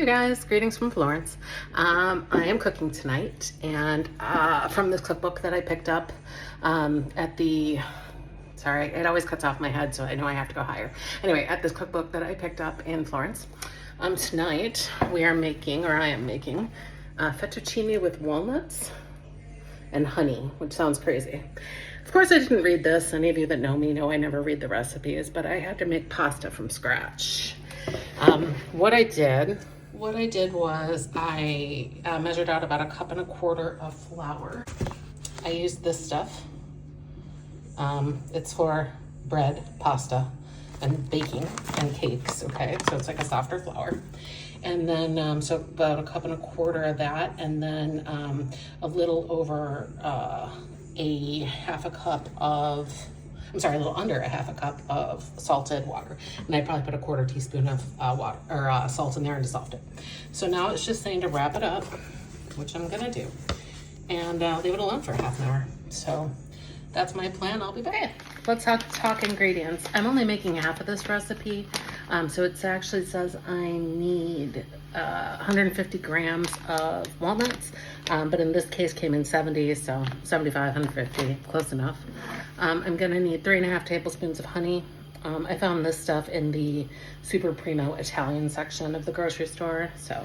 you guys, greetings from Florence. I am cooking tonight, and from this cookbook that I picked up at the, sorry, it always cuts off my head, so I know I have to go higher. Anyway, at this cookbook that I picked up in Florence, tonight we are making, or I am making, fettuccine with walnuts and honey, which sounds crazy. Of course, I didn't read this. Any of you that know me know I never read the recipes, but I had to make pasta from scratch. What I did was I measured out about 1.25 cups of flour. I used this stuff. It's for bread, pasta, and baking and cakes, okay? So it's like a softer flour. And then, so about 1.25 cups of that, and then a little over a little under 1/2 cup of salted water. And I probably put 1/4 teaspoon of water or salt in there and dissolved it. So now it's just saying to wrap it up, which I'm gonna do, and leave it alone for half an hour. So that's my plan. I'll be back. Let's talk ingredients. I'm only making half of this recipe. So it actually says I need 150 grams of walnuts, but in this case came in 70, so 75, 150, close enough. I'm gonna need 3.5 tablespoons of honey. I found this stuff in the Super Primo Italian section of the grocery store, so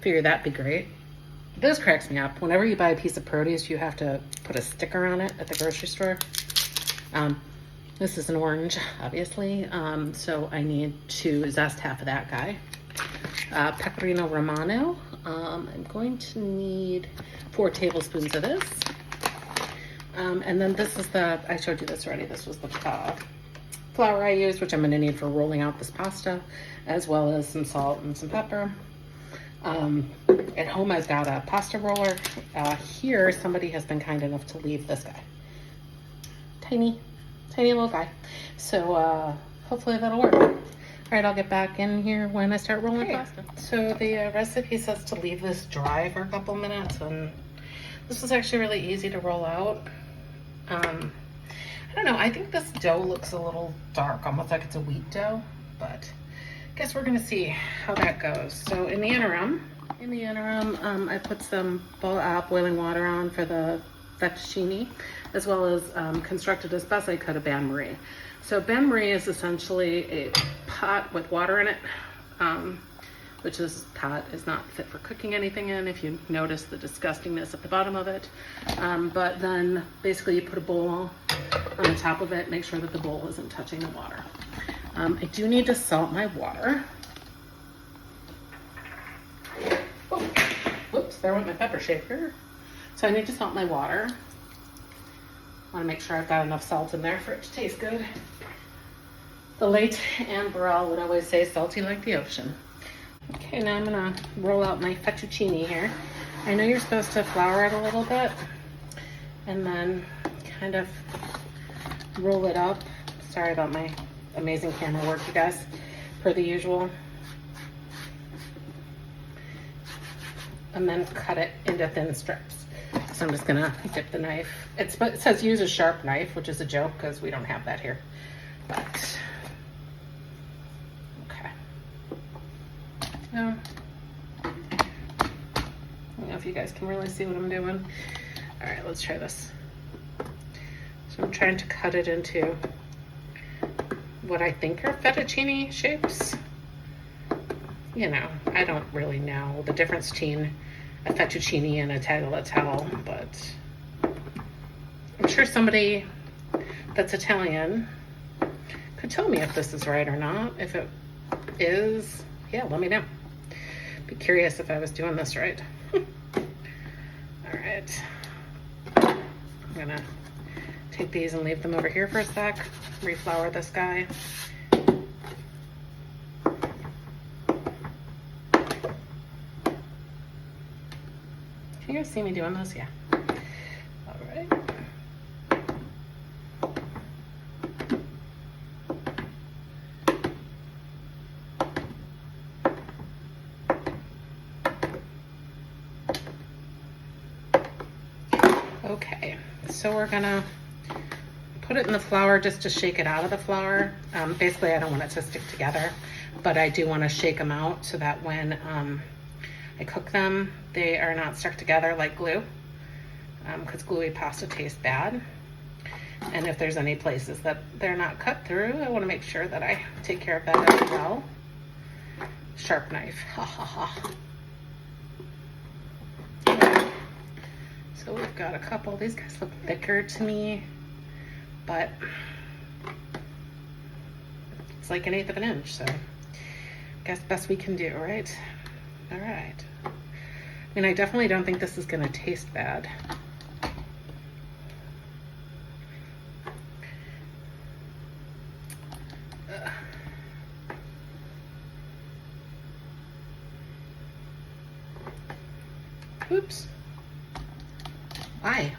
figured that'd be great. This cracks me up. Whenever you buy a piece of produce, you have to put a sticker on it at the grocery store. This is an orange, obviously, so I need to zest half of that guy. Pecorino Romano, I'm going to need 4 tablespoons of this. And then this is I showed you this already, this was the flour I used, which I'm gonna need for rolling out this pasta, as well as some salt and some pepper. At home I've got a pasta roller. Here, somebody has been kind enough to leave this guy. Tiny little guy. So hopefully that'll work. All right, I'll get back in here when I start rolling pasta. So the recipe says to leave this dry for a couple minutes, and this is actually really easy to roll out. I don't know, I think this dough looks a little dark, almost like it's a wheat dough, but I guess we're gonna see how that goes. So in the interim, I put some boiling water on for the fettuccine, as well as constructed as best I could a bain-marie. So bain-marie is essentially a pot with water in it, which this pot is not fit for cooking anything in, if you notice the disgustingness at the bottom of it. But then basically you put a bowl on the top of it, make sure that the bowl isn't touching the water. I do need to salt my water. Oh, whoops, there went my pepper shaker. So I need to salt my water. I want to make sure I've got enough salt in there for it to taste good. The late Anne Burrell would always say, salty like the ocean. Okay, now I'm gonna roll out my fettuccine here. I know you're supposed to flour it a little bit and then kind of roll it up. Sorry about my amazing camera work, you guys, per the usual. And then cut it into thin strips. So I'm just gonna dip the knife. It says use a sharp knife, which is a joke because we don't have that here. But, okay. Now, I don't know if you guys can really see what I'm doing. All right, let's try this. So I'm trying to cut it into what I think are fettuccine shapes. You know, I don't really know the difference between a fettuccine and a tagliatelle, but I'm sure somebody that's Italian could tell me if this is right or not. If it is, yeah, let me know. Be curious if I was doing this right. All right, I'm gonna take these and leave them over here for a sec, reflour this guy. Can you guys see me doing this? Yeah. All right. Okay, so we're gonna put it in the flour just to shake it out of the flour. Basically, I don't want it to stick together, but I do want to shake them out so that when I cook them, they are not stuck together like glue, because gluey pasta tastes bad. And if there's any places that they're not cut through, I want to make sure that I take care of that as well. Sharp knife, ha ha ha. Okay. So we've got a couple. These guys look thicker to me, but it's like 1/8 of an inch, so I guess best we can do, right? All right. I mean, I definitely don't think this is gonna taste bad. Oops.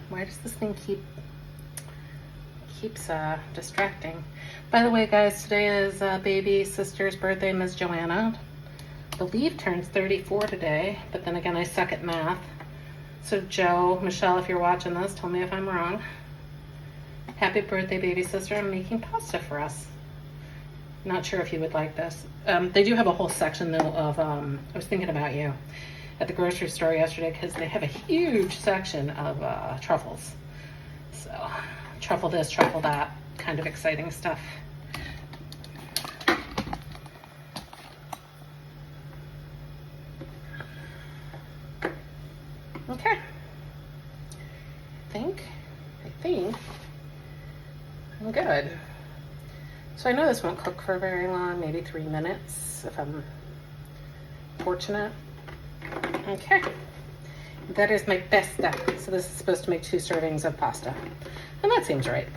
Why does this thing keeps distracting? By the way, guys, today is baby sister's birthday, Miss Joanna. I believe turns 34 today, but then again, I suck at math. So Joe, Michelle, if you're watching this, tell me if I'm wrong. Happy birthday, baby sister. I'm making pasta for us. Not sure if you would like this. They do have a whole section though of, I was thinking about you at the grocery store yesterday because they have a huge section of truffles. So truffle this, truffle that, kind of exciting stuff. Okay. I think I'm good. So I know this won't cook for very long, maybe 3 minutes if I'm fortunate. Okay, that is my pasta. So this is supposed to make 2 servings of pasta, and that seems right.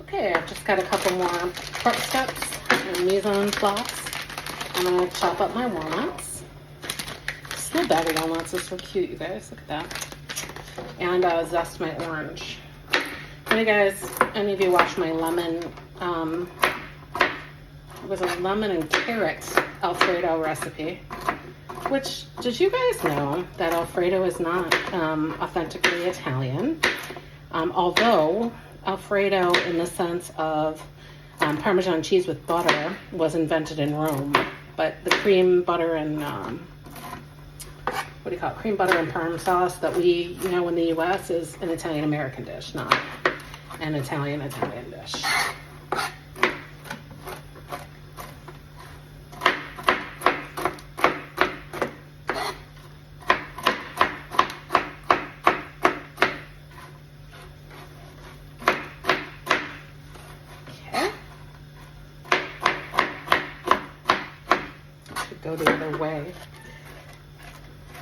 Okay, I've just got a couple more prep steps and mise en place. I'm gonna chop up my walnuts. This little bag of walnuts is so cute, you guys. Look at that. And zest my orange. Any of you watch my lemon? It was a lemon and carrot Alfredo recipe. Which, did you guys know that Alfredo is not authentically Italian? Although Alfredo, in the sense of Parmesan cheese with butter, was invented in Rome. But the cream butter and what do you call it? Cream butter and parm sauce that we know in the U.S. is an Italian American dish, not an Italian dish. Go the other way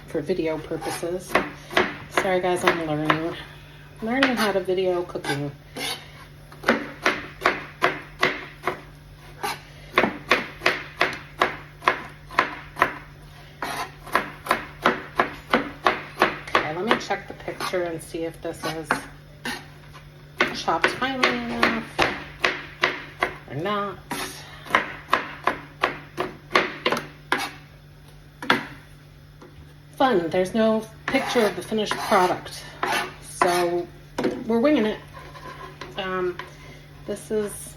for video purposes. Sorry guys, I'm learning how to video cooking. Okay, let me check the picture and see if this is chopped finely enough or not. Fun. There's no picture of the finished product, so we're winging it. This is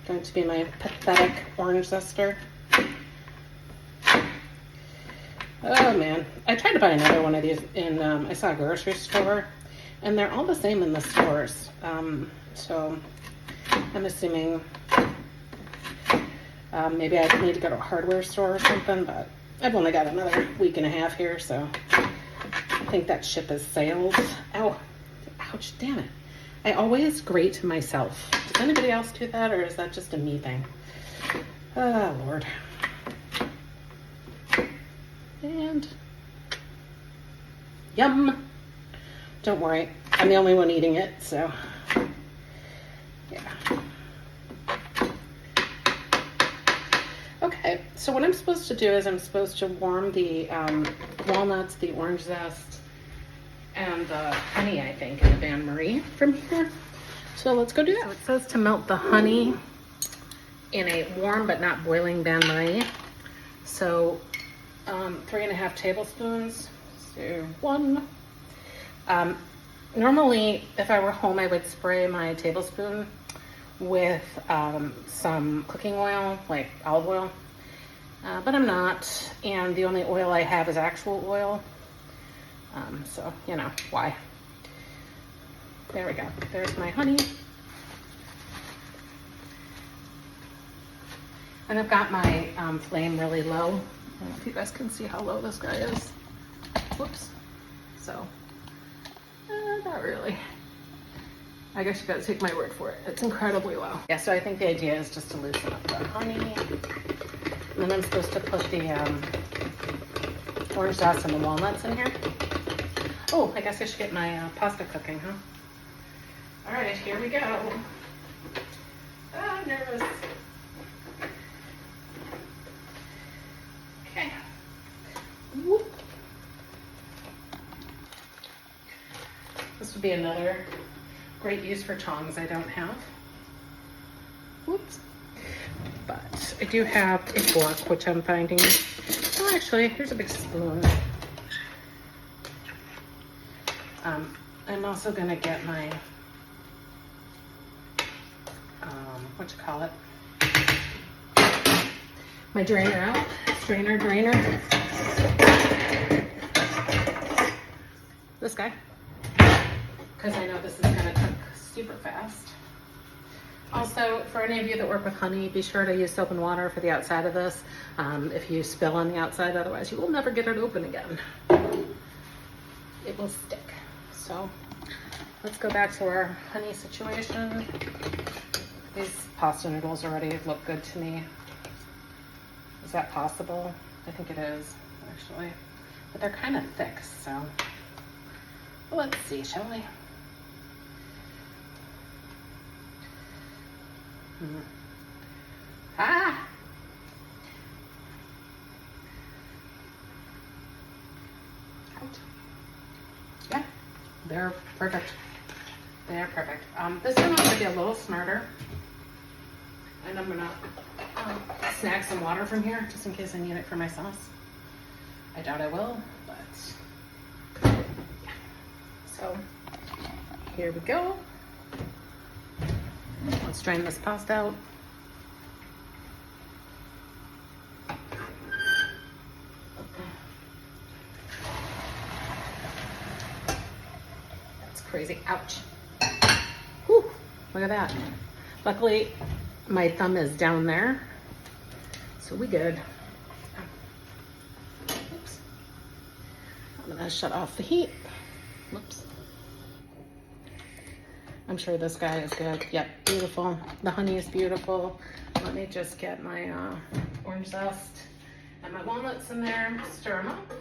going to be my pathetic orange zester. Oh man, I tried to buy another one of these in, I saw a grocery store, and they're all the same in the stores. So I'm assuming maybe I need to go to a hardware store or something, but I've only got another week and a half here, so I think that ship has sailed. Ow, ouch, damn it. I always grate myself. Does anybody else do that, or is that just a me thing? Oh, Lord. And yum. Don't worry, I'm the only one eating it, so yeah. Okay, so what I'm supposed to do is I'm supposed to warm the walnuts, the orange zest, and the honey, I think, in the bain-marie from here. So let's go do that. It says to melt the honey in a warm but not boiling bain-marie. So 3.5 tablespoons. So 1, Normally, if I were home, I would spray my tablespoon with some cooking oil, like olive oil, but I'm not, and the only oil I have is actual oil, so, you know, why? There we go. There's my honey. And I've got my flame really low. I don't know if you guys can see how low this guy is. Whoops. So, not really. I guess you gotta take my word for it. It's incredibly low. Yeah, so I think the idea is just to loosen up the honey. And then I'm supposed to put the orange zest and the walnuts in here. Oh, I guess I should get my pasta cooking, huh? All right, here we go. Ah, I'm nervous. Okay. Whoop. This would be another great use for tongs I don't have. Whoops. But I do have a fork, which I'm finding. Oh, actually, here's a big spoon. I'm also gonna get my, my drainer out. Drainer. This guy. Because I know this is gonna cook super fast. Also, for any of you that work with honey, be sure to use soap and water for the outside of this. If you spill on the outside, otherwise you will never get it open again. It will stick. So let's go back to our honey situation. These pasta noodles already look good to me. Is that possible? I think it is, actually. But they're kind of thick, so let's see, shall we? Ah! Out. Yeah, they're perfect. They're perfect. This one I'm gonna be a little smarter. And I'm gonna snag some water from here, just in case I need it for my sauce. I doubt I will, but yeah. So, here we go. Let's drain this pasta out. That's crazy. Ouch. Whew. Look at that. Luckily, my thumb is down there, so we good. Oops. I'm gonna shut off the heat. Whoops. I'm sure this guy is good. Yep, beautiful. The honey is beautiful. Let me just get my orange zest and my walnuts in there, stir them up,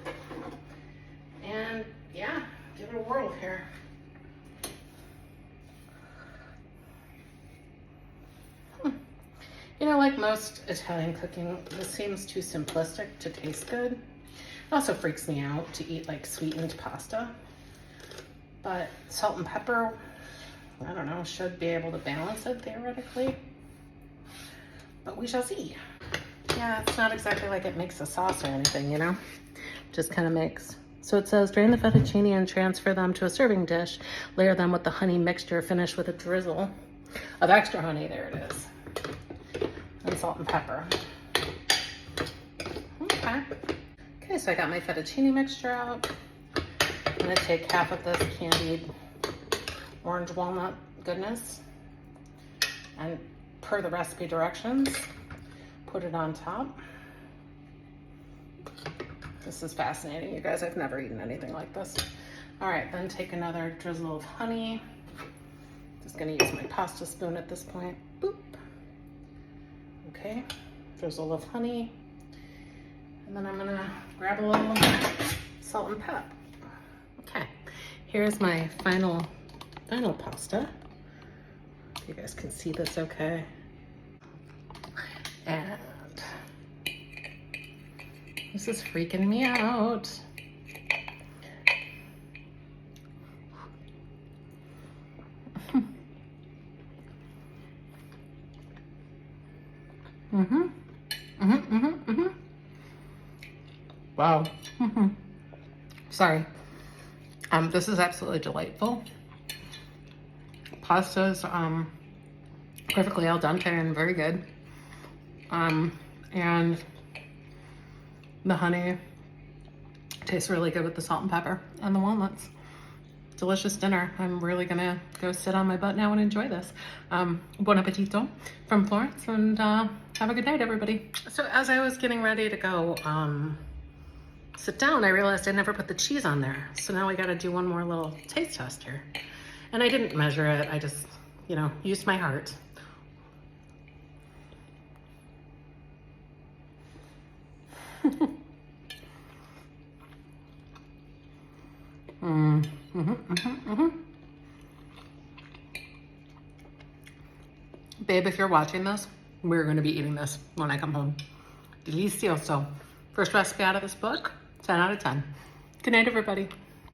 and yeah, give it a whirl here. You know, like most Italian cooking, this seems too simplistic to taste good. It also freaks me out to eat like sweetened pasta. But salt and pepper, I don't know, should be able to balance it theoretically. But we shall see. Yeah, it's not exactly like it makes a sauce or anything, you know? Just kind of makes. So it says, drain the fettuccine and transfer them to a serving dish. Layer them with the honey mixture, finish with a drizzle of extra honey. There it is. And salt and pepper. Okay. Okay, so I got my fettuccine mixture out. I'm gonna take half of this candied orange walnut goodness and, per the recipe directions, put it on top. This is fascinating, you guys. I've never eaten anything like this. All right, then take another drizzle of honey. Just gonna use my pasta spoon at this point. Boop. Okay, drizzle of honey. And then I'm gonna grab a little salt and pep. Okay, here's my final pasta. If you guys can see this okay. And this is freaking me out. Wow. Sorry. This is absolutely delightful. Pasta's perfectly al dente and very good. And the honey tastes really good with the salt and pepper and the walnuts. Delicious dinner. I'm really gonna go sit on my butt now and enjoy this. Buon appetito from Florence, and have a good night, everybody. So as I was getting ready to go sit down, I realized I never put the cheese on there. So now we gotta do one more little taste test here. And I didn't measure it, I just, you know, used my heart. Babe, if you're watching this, we're gonna be eating this when I come home. Delicioso. First recipe out of this book, 10 out of 10. Good night, everybody.